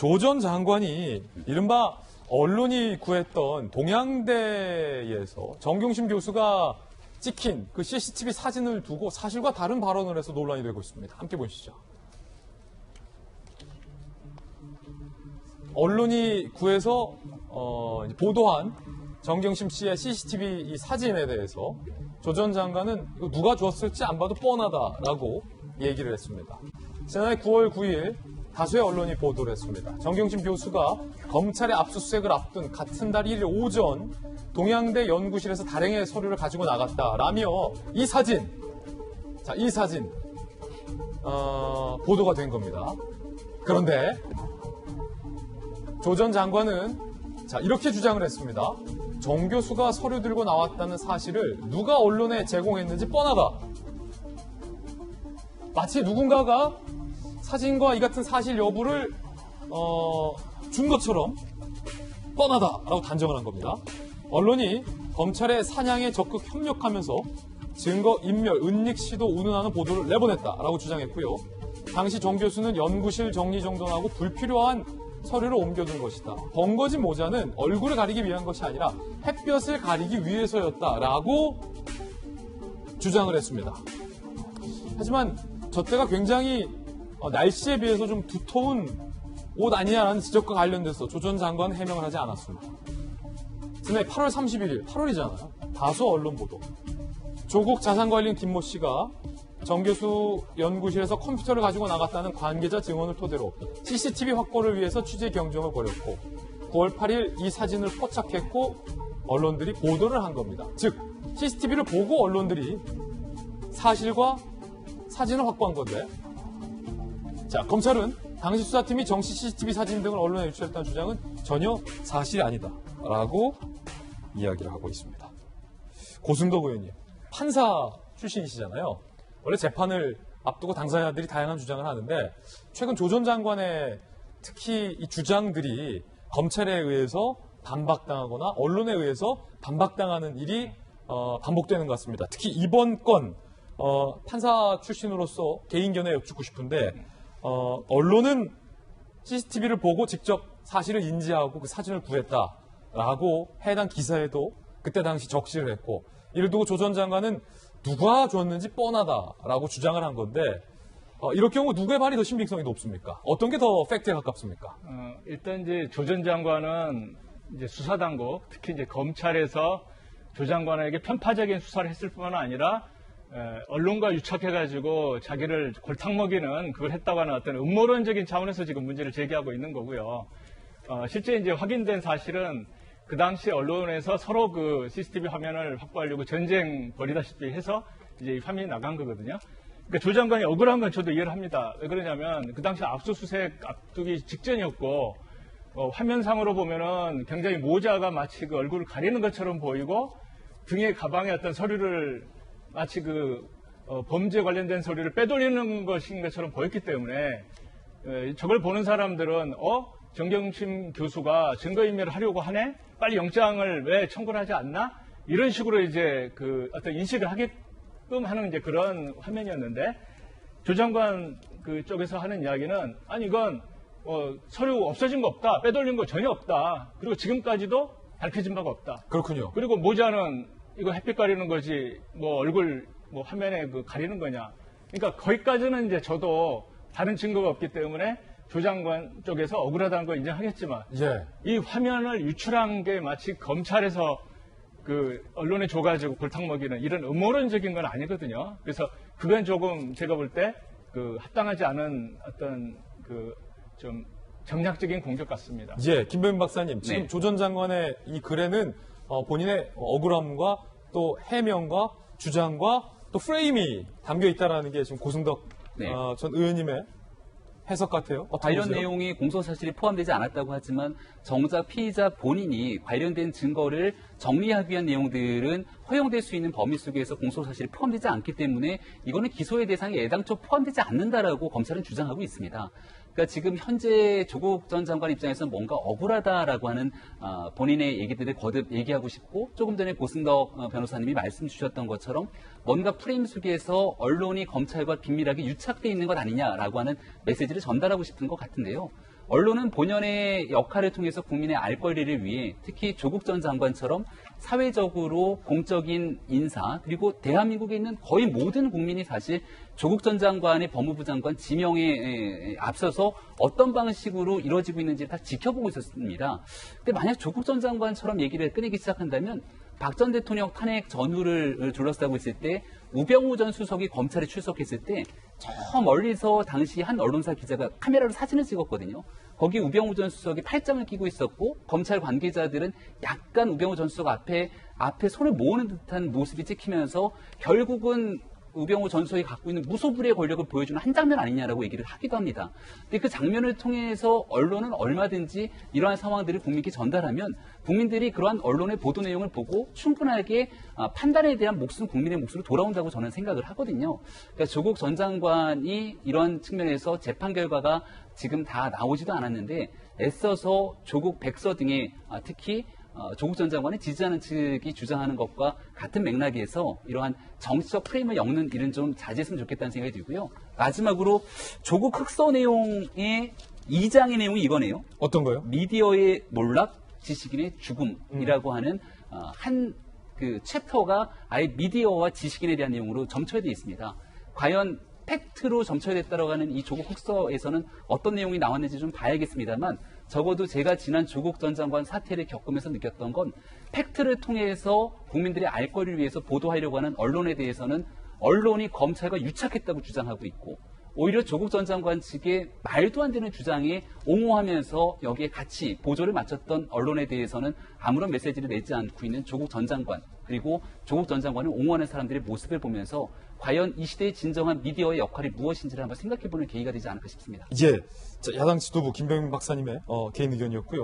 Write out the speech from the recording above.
조 전 장관이 이른바 언론이 구했던 동양대에서 정경심 교수가 찍힌 그 CCTV 사진을 두고 사실과 다른 발언을 해서 논란이 되고 있습니다. 함께 보시죠. 언론이 구해서 보도한 정경심 씨의 CCTV 이 사진에 대해서 조 전 장관은 이거 누가 줬을지 안 봐도 뻔하다라고 얘기를 했습니다. 지난해 9월 9일 다수의 언론이 보도를 했습니다. 정경심 교수가 검찰의 압수수색을 앞둔 같은 달 1일 오전 동양대 연구실에서 다량의 서류를 가지고 나갔다라며 이 사진 보도가 된 겁니다. 그런데 조 전 장관은 이렇게 주장을 했습니다. 정 교수가 서류 들고 나왔다는 사실을 누가 언론에 제공했는지 뻔하다. 마치 누군가가 사진과 이 같은 사실 여부를 준 것처럼 뻔하다라고 단정을 한 겁니다. 언론이 검찰의 사냥에 적극 협력하면서 증거 인멸, 은닉 시도 운운하는 보도를 내보냈다라고 주장했고요. 당시 정 교수는 연구실 정리정돈하고 불필요한 서류를 옮겨둔 것이다. 번거진 모자는 얼굴을 가리기 위한 것이 아니라 햇볕을 가리기 위해서였다라고 주장을 했습니다. 하지만 저 때가 굉장히 날씨에 비해서 좀 두터운 옷 아니냐라는 지적과 관련돼서 조 전 장관은 해명을 하지 않았습니다. 지난해 8월 31일, 8월이잖아요. 다수 언론 보도. 조국 자산관리인 김모 씨가 정 교수 연구실에서 컴퓨터를 가지고 나갔다는 관계자 증언을 토대로 CCTV 확보를 위해서 취재 경쟁을 벌였고 9월 8일 이 사진을 포착했고 언론들이 보도를 한 겁니다. 즉 CCTV를 보고 언론들이 사실과 사진을 확보한 건데 검찰은 당시 수사팀이 정씨 CCTV 사진 등을 언론에 유출했다는 주장은 전혀 사실이 아니다라고 이야기를 하고 있습니다. 고승덕 의원님, 판사 출신이시잖아요. 원래 재판을 앞두고 당사자들이 다양한 주장을 하는데 최근 조 전 장관의 특히 이 주장들이 검찰에 의해서 반박당하거나 언론에 의해서 반박당하는 일이 반복되는 것 같습니다. 특히 이번 건 판사 출신으로서 개인 견해 여쭙고 싶은데 언론은 CCTV를 보고 직접 사실을 인지하고 그 사진을 구했다라고 해당 기사에도 그때 당시 적시를 했고 이를 두고 조 전 장관은 누가 줬는지 뻔하다라고 주장을 한 건데 이럴 경우 누구의 말이 더 신빙성이 높습니까? 어떤 게 더 팩트에 가깝습니까? 일단 이제 조 전 장관은 이제 수사당국, 특히 이제 검찰에서 조 장관에게 편파적인 수사를 했을 뿐만 아니라 언론과 유착해가지고 자기를 골탕 먹이는 그걸 했다고 하는 어떤 음모론적인 차원에서 지금 문제를 제기하고 있는 거고요. 실제 이제 확인된 사실은 그 당시 언론에서 서로 그 CCTV 화면을 확보하려고 전쟁 벌이다시피 해서 이제 이 화면이 나간 거거든요. 그러니까 조 장관이 억울한 건 저도 이해를 합니다. 왜 그러냐면 그 당시 압수수색 앞두기 직전이었고 화면상으로 보면은 굉장히 모자가 마치 그 얼굴을 가리는 것처럼 보이고 등에 가방에 어떤 서류를 마치 그 범죄 관련된 서류를 빼돌리는 것인 것처럼 보였기 때문에 저걸 보는 사람들은 정경심 교수가 증거인멸을 하려고 하네? 빨리 영장을 왜 청구를 하지 않나? 이런 식으로 이제 그 어떤 인식을 하게끔 하는 이제 그런 화면이었는데 조 장관 그 쪽에서 하는 이야기는 아니 이건 서류 없어진 거 없다. 빼돌린 거 전혀 없다. 그리고 지금까지도 밝혀진 바가 없다. 그렇군요. 그리고 모자는 이거 햇빛 가리는 거지 뭐 얼굴 뭐 화면에 그 가리는 거냐. 그러니까 거기까지는 이제 저도 다른 증거가 없기 때문에 조 장관 쪽에서 억울하다는 걸 인정하겠지만 이 화면을 유출한 게 마치 검찰에서 그 언론에 줘가지고 골탕 먹이는 이런 음모론적인 건 아니거든요. 그래서 그건 조금 제가 볼 때 그 합당하지 않은 어떤 그 좀 정략적인 공격 같습니다. 김병민 박사님, 지금 조 전 장관의 이 글에는 본인의 억울함과 또 해명과 주장과 또 프레임이 담겨 있다라는 게 지금 고승덕 전 의원님의 해석 같아요. 관련 내용이 공소사실이 포함되지 않았다고 하지만 정작 피의자 본인이 관련된 증거를 정리하기 위한 내용들은 허용될 수 있는 범위 속에서 공소사실이 포함되지 않기 때문에 이거는 기소의 대상에 애당초 포함되지 않는다라고 검찰은 주장하고 있습니다. 그러니까 지금 현재 조국 전 장관 입장에서는 뭔가 억울하다라고 하는 본인의 얘기들을 거듭 얘기하고 싶고 조금 전에 고승덕 변호사님이 말씀 주셨던 것처럼 뭔가 프레임 속에서 언론이 검찰과 긴밀하게 유착되어 있는 것 아니냐라고 하는 메시지를 전달하고 싶은 것 같은데요. 언론은 본연의 역할을 통해서 국민의 알 권리를 위해 특히 조국 전 장관처럼 사회적으로 공적인 인사 그리고 대한민국에 있는 거의 모든 국민이 사실 조국 전 장관의 법무부 장관 지명에 앞서서 어떤 방식으로 이루어지고 있는지 다 지켜보고 있었습니다. 근데 만약 조국 전 장관처럼 얘기를 꺼내기 시작한다면 박 전 대통령 탄핵 전후를 둘러싸고 있을 때 우병우 전 수석이 검찰에 출석했을 때 저 멀리서 당시 한 언론사 기자가 카메라로 사진을 찍었거든요. 거기 우병우 전 수석이 팔짱을 끼고 있었고 검찰 관계자들은 약간 우병우 전 수석 앞에 손을 모으는 듯한 모습이 찍히면서 결국은 우병우 전 수석이 갖고 있는 무소불위의 권력을 보여주는 한 장면 아니냐라고 얘기를 하기도 합니다. 근데 그 장면을 통해서 언론은 얼마든지 이러한 상황들을 국민께 전달하면 국민들이 그러한 언론의 보도 내용을 보고 충분하게 판단에 대한 몫은 국민의 몫으로 돌아온다고 저는 생각을 하거든요. 그러니까 조국 전 장관이 이런 측면에서 재판 결과가 지금 다 나오지도 않았는데 애써서 조국 백서 등의 특히 조국 전 장관을 지지하는 측이 주장하는 것과 같은 맥락에서 이러한 정치적 프레임을 엮는 일은 좀 자제했으면 좋겠다는 생각이 들고요. 마지막으로 조국 흑서 내용의 2장의 내용이 이거네요. 어떤 거요? 미디어의 몰락, 지식인의 죽음이라고 하는 한 그 챕터가 아예 미디어와 지식인에 대한 내용으로 점쳐되어 있습니다. 과연 팩트로 점쳐됐다고 하는 이 조국 흑서에서는 어떤 내용이 나왔는지 좀 봐야겠습니다만 적어도 제가 지난 조국 전 장관 사태를 겪으면서 느꼈던 건 팩트를 통해서 국민들의 알 권리를 위해서 보도하려고 하는 언론에 대해서는 언론이 검찰과 유착했다고 주장하고 있고 오히려 조국 전 장관 측의 말도 안 되는 주장에 옹호하면서 여기에 같이 보조를 맞췄던 언론에 대해서는 아무런 메시지를 내지 않고 있는 조국 전 장관 그리고 조국 전 장관을 옹호하는 사람들의 모습을 보면서 과연 이 시대의 진정한 미디어의 역할이 무엇인지를 한번 생각해보는 계기가 되지 않을까 싶습니다. 이제 야당 지도부 김병민 박사님의 개인 의견이었고요.